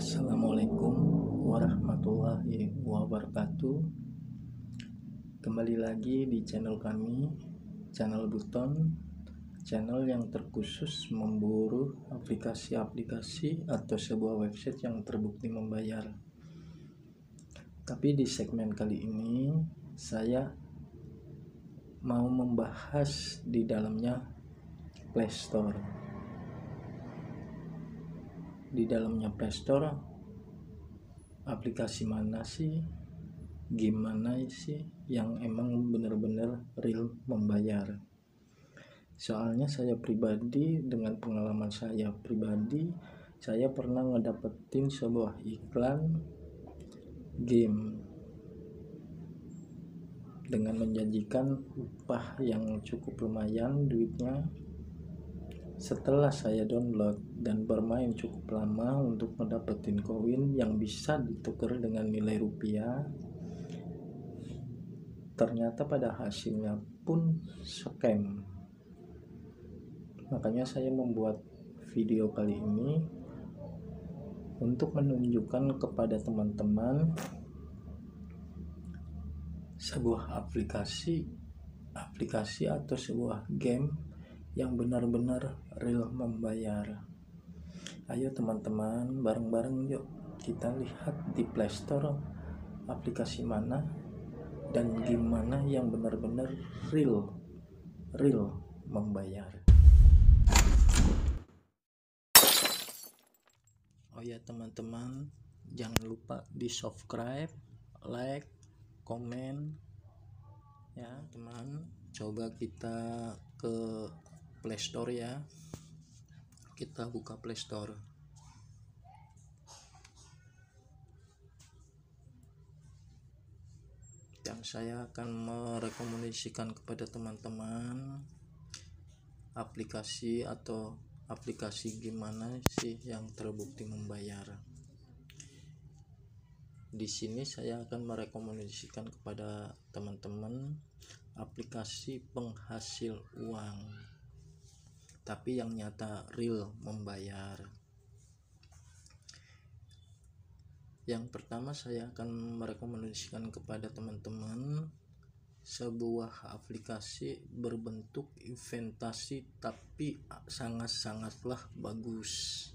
Assalamualaikum warahmatullahi wabarakatuh. Kembali lagi di channel kami, channel Buton, channel yang terkhusus memburu aplikasi-aplikasi atau sebuah website yang terbukti membayar. Tapi di segmen kali ini saya mau membahas di dalamnya Play Store. Di dalamnya Play Store, aplikasi mana sih, gimana sih yang emang bener-bener real membayar? Soalnya saya pribadi, dengan pengalaman saya pribadi, saya pernah ngedapetin sebuah iklan game dengan menjanjikan upah yang cukup lumayan duitnya. Setelah saya download dan bermain cukup lama untuk mendapatkan koin yang bisa ditukar dengan nilai rupiah, ternyata pada hasilnya pun scam. Makanya saya membuat video kali ini untuk menunjukkan kepada teman-teman sebuah aplikasi atau sebuah game yang benar-benar real membayar. Ayo teman-teman, bareng-bareng yuk kita lihat di Play Store aplikasi mana dan gimana yang benar-benar real membayar. Oh ya teman-teman, jangan lupa di subscribe, like, komen ya teman. Coba kita ke Play Store ya. Kita buka Play Store. Dan saya akan merekomendasikan kepada teman-teman aplikasi gimana sih yang terbukti membayar. Di sini saya akan merekomendasikan kepada teman-teman aplikasi penghasil uang, tapi yang nyata real membayar. Yang pertama saya akan merekomendasikan kepada teman-teman sebuah aplikasi berbentuk investasi, tapi sangat-sangatlah bagus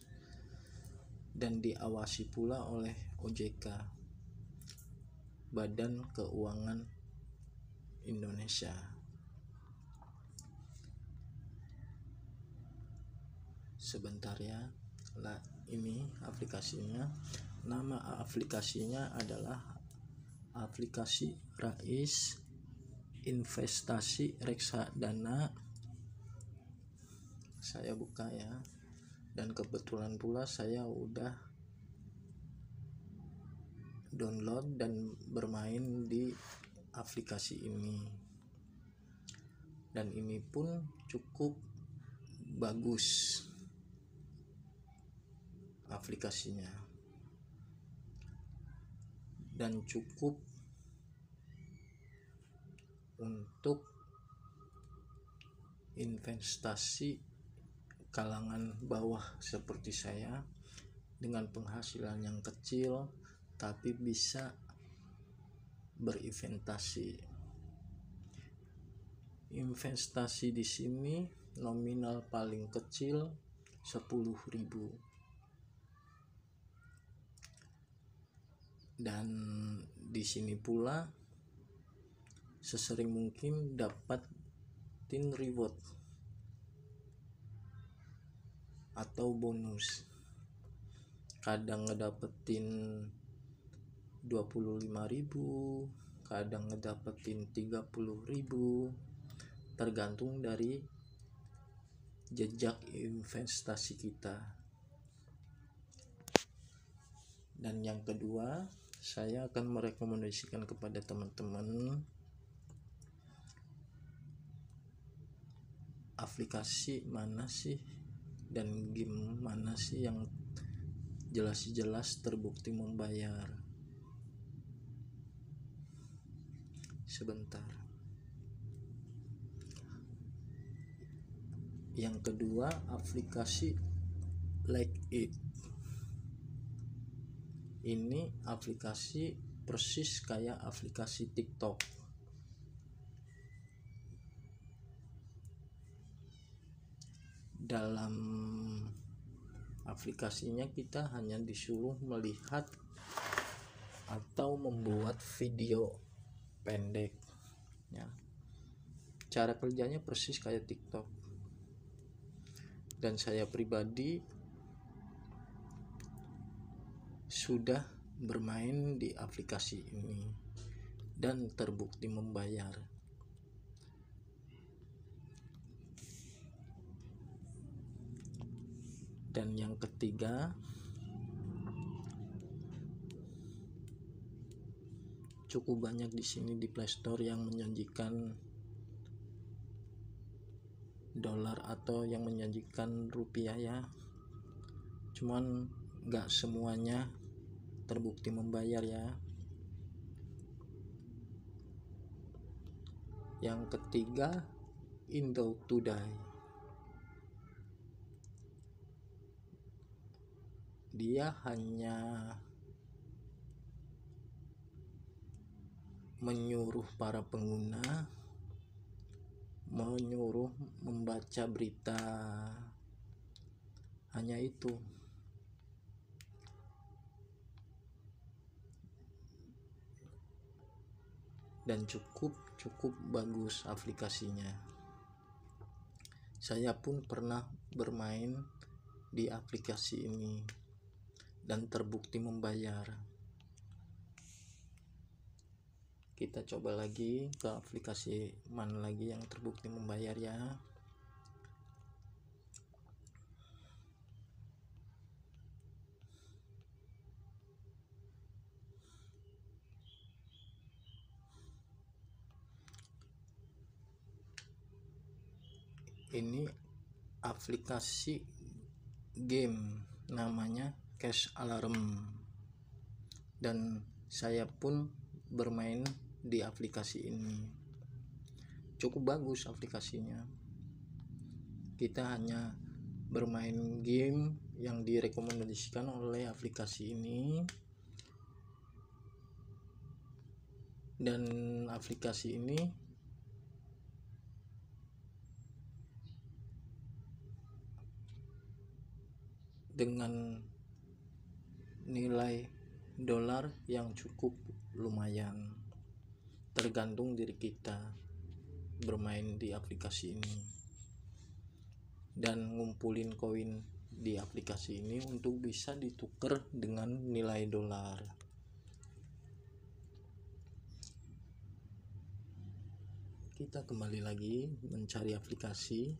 dan diawasi pula oleh OJK, Badan Keuangan Indonesia. Sebentar ya, ini aplikasinya. Nama aplikasinya adalah aplikasi Rais Investasi Reksadana. Saya buka ya, dan kebetulan pula saya udah download dan bermain di aplikasi ini, dan ini pun cukup bagus aplikasinya dan cukup untuk investasi kalangan bawah seperti saya dengan penghasilan yang kecil tapi bisa berinvestasi. Investasi di sini nominal paling kecil 10.000, dan di sini pula sesering mungkin dapatin reward atau bonus. Kadang ngedapetin 25.000, kadang ngedapetin 30.000, tergantung dari jejak investasi kita. Dan yang kedua, saya akan merekomendasikan kepada teman-teman aplikasi mana sih dan game mana sih yang jelas-jelas terbukti membayar. Sebentar. Yang kedua, aplikasi Like It. Ini aplikasi persis kayak aplikasi TikTok. Dalam aplikasinya kita hanya disuruh melihat atau membuat video pendek ya. Cara kerjanya persis kayak TikTok. Dan saya pribadi sudah bermain di aplikasi ini dan terbukti membayar. Dan yang ketiga, cukup banyak di sini di Play Store yang menjanjikan dolar atau yang menjanjikan rupiah ya. Cuman gak semuanya terbukti membayar ya. Yang ketiga, Indo Today. Dia hanya menyuruh para pengguna membaca berita, hanya itu. Dan cukup bagus aplikasinya. Saya pun pernah bermain di aplikasi ini dan terbukti membayar. Kita coba lagi ke aplikasi mana lagi yang terbukti membayar ya. Ini aplikasi game namanya Cash Alarm, dan saya pun bermain di aplikasi ini. Cukup bagus aplikasinya. Kita hanya bermain game yang direkomendasikan oleh aplikasi ini, dan aplikasi ini dengan nilai dolar yang cukup lumayan, tergantung diri kita bermain di aplikasi ini dan ngumpulin koin di aplikasi ini untuk bisa ditukar dengan nilai dolar. Kita kembali lagi mencari aplikasi,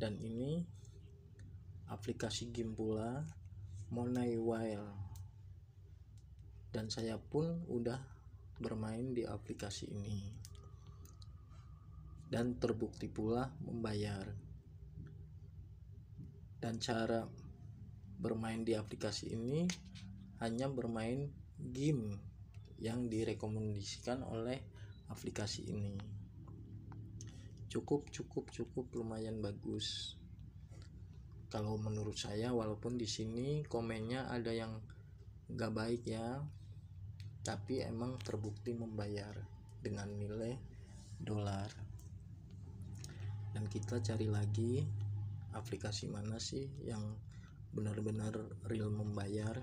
dan ini aplikasi game pula, Moneywhale, dan saya pun udah bermain di aplikasi ini dan terbukti pula membayar. Dan cara bermain di aplikasi ini hanya bermain game yang direkomendasikan oleh aplikasi ini. Cukup lumayan bagus kalau menurut saya, walaupun di sini komennya ada yang gak baik ya, tapi emang terbukti membayar dengan nilai dolar. Dan kita cari lagi aplikasi mana sih yang benar-benar real membayar.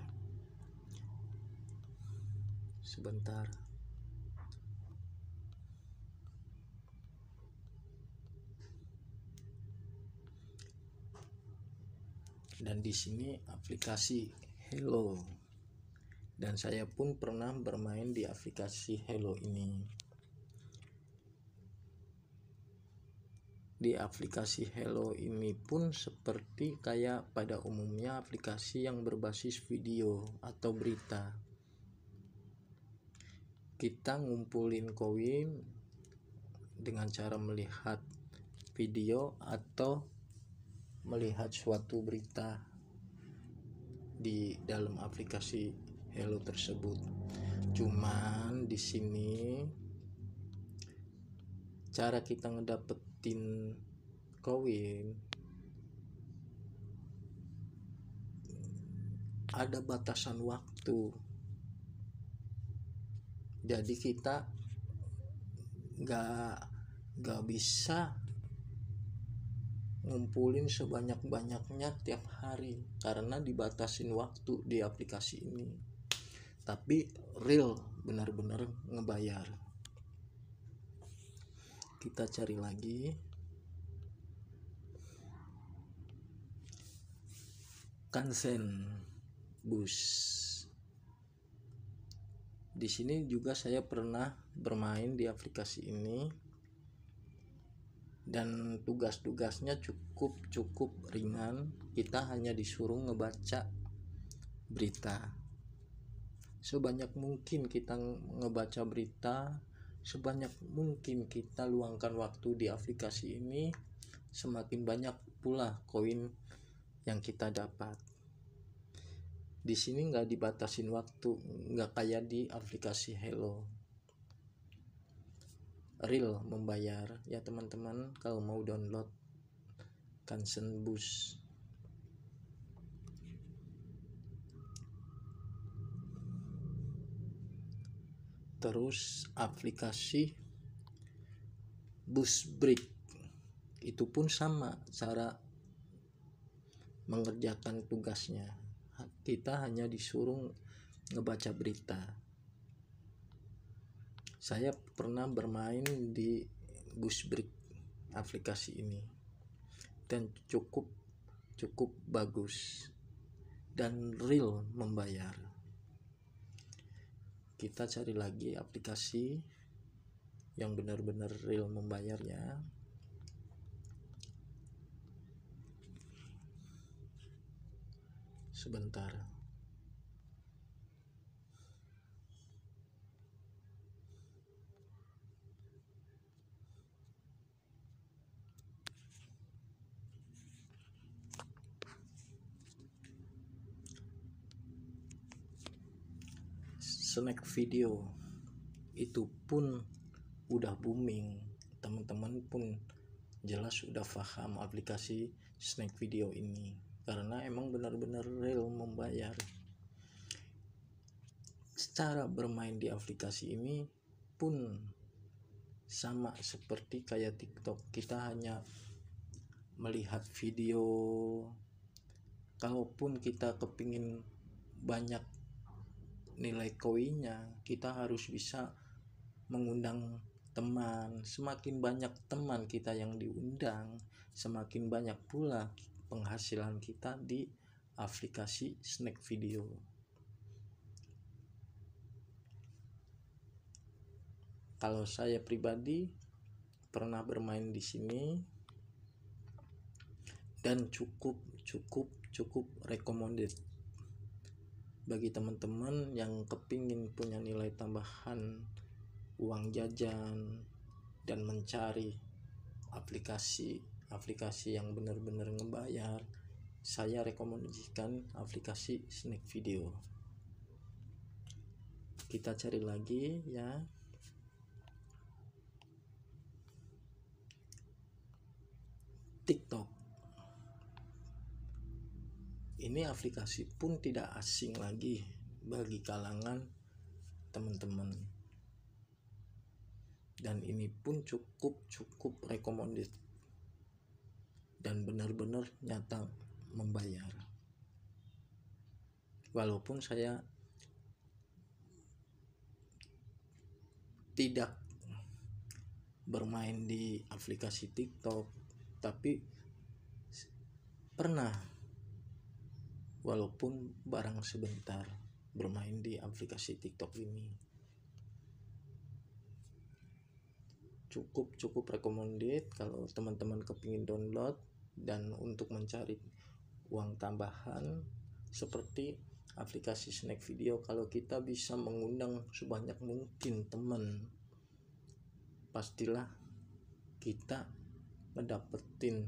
Sebentar. Dan di sini aplikasi Hello, dan saya pun pernah bermain di aplikasi Hello ini. Di aplikasi Hello ini pun seperti kayak pada umumnya aplikasi yang berbasis video atau berita. Kita ngumpulin koin dengan cara melihat video atau melihat suatu berita di dalam aplikasi Hello tersebut. Cuman di sini cara kita ngedapetin koin ada batasan waktu. Jadi kita nggak bisa ngumpulin sebanyak-banyaknya tiap hari karena dibatasin waktu di aplikasi ini. Tapi real, benar-benar ngebayar. Kita cari lagi. Kansen Bus. Di sini juga saya pernah bermain di aplikasi ini dan tugas-tugasnya cukup ringan. Kita hanya disuruh ngebaca berita. Sebanyak mungkin kita ngebaca berita, sebanyak mungkin kita luangkan waktu di aplikasi ini, semakin banyak pula koin yang kita dapat. Di sini nggak dibatasin waktu, nggak kayak di aplikasi Hello. Real membayar ya teman-teman kalau mau download Kansen Bus. Terus aplikasi Bus Break itu pun sama cara mengerjakan tugasnya. Kita hanya disuruh ngebaca berita. Saya pernah bermain di Bus Break aplikasi ini dan cukup bagus dan real membayar. Kita cari lagi aplikasi yang benar-benar real membayarnya. Sebentar. Snack Video itu pun udah booming. Teman-teman pun jelas udah paham aplikasi Snack Video ini karena emang benar-benar real membayar. Cara bermain di aplikasi ini pun sama seperti kayak TikTok. Kita hanya melihat video. Kalaupun kita kepingin banyak nilai koinnya, kita harus bisa mengundang teman. Semakin banyak teman kita yang diundang, semakin banyak pula penghasilan kita di aplikasi Snack Video. Kalau saya pribadi pernah bermain di sini dan cukup recommended bagi teman-teman yang kepingin punya nilai tambahan uang jajan dan mencari aplikasi yang benar-benar ngebayar. Saya rekomendasikan aplikasi Snack Video. Kita cari lagi ya. TikTok. Ini aplikasi pun tidak asing lagi bagi kalangan teman-teman. Dan ini pun cukup recommended dan benar-benar nyata membayar. Walaupun saya tidak bermain di aplikasi TikTok, tapi pernah walaupun barang sebentar bermain di aplikasi TikTok ini. Cukup recommended kalau teman-teman kepingin download dan untuk mencari uang tambahan seperti aplikasi Snack Video. Kalau kita bisa mengundang sebanyak mungkin teman, pastilah kita mendapetin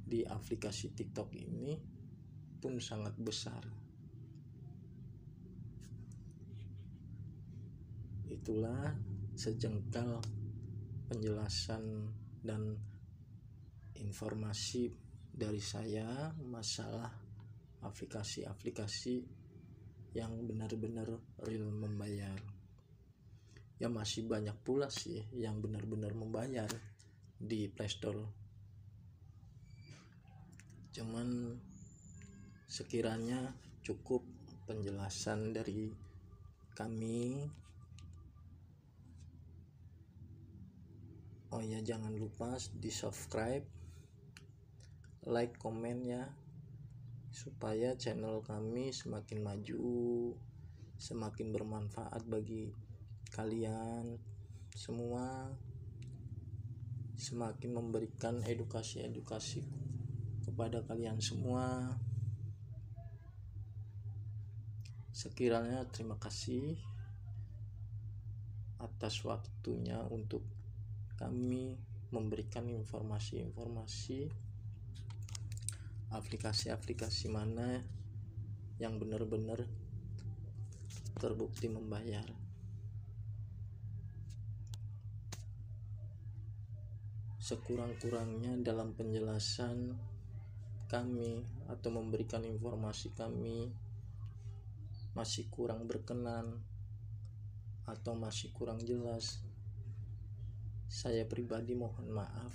di aplikasi TikTok ini pun sangat besar. Itulah sejengkal penjelasan dan informasi dari saya masalah aplikasi-aplikasi yang benar-benar real membayar. Ya masih banyak pula sih yang benar-benar membayar di Play Store. Cuman sekiranya cukup penjelasan dari kami. Oh ya, jangan lupa di subscribe, like, komen ya, supaya channel kami semakin maju, semakin bermanfaat bagi kalian semua, semakin memberikan edukasi kepada kalian semua. Sekiranya terima kasih atas waktunya untuk kami memberikan informasi aplikasi-aplikasi mana yang benar-benar terbukti membayar. Sekurang-kurangnya dalam penjelasan kami atau memberikan informasi kami masih kurang berkenan atau masih kurang jelas, saya pribadi mohon maaf.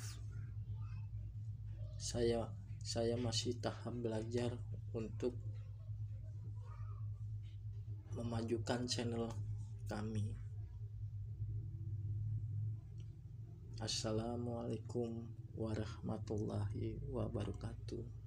Saya masih tahap belajar untuk memajukan channel kami. Assalamualaikum warahmatullahi wabarakatuh.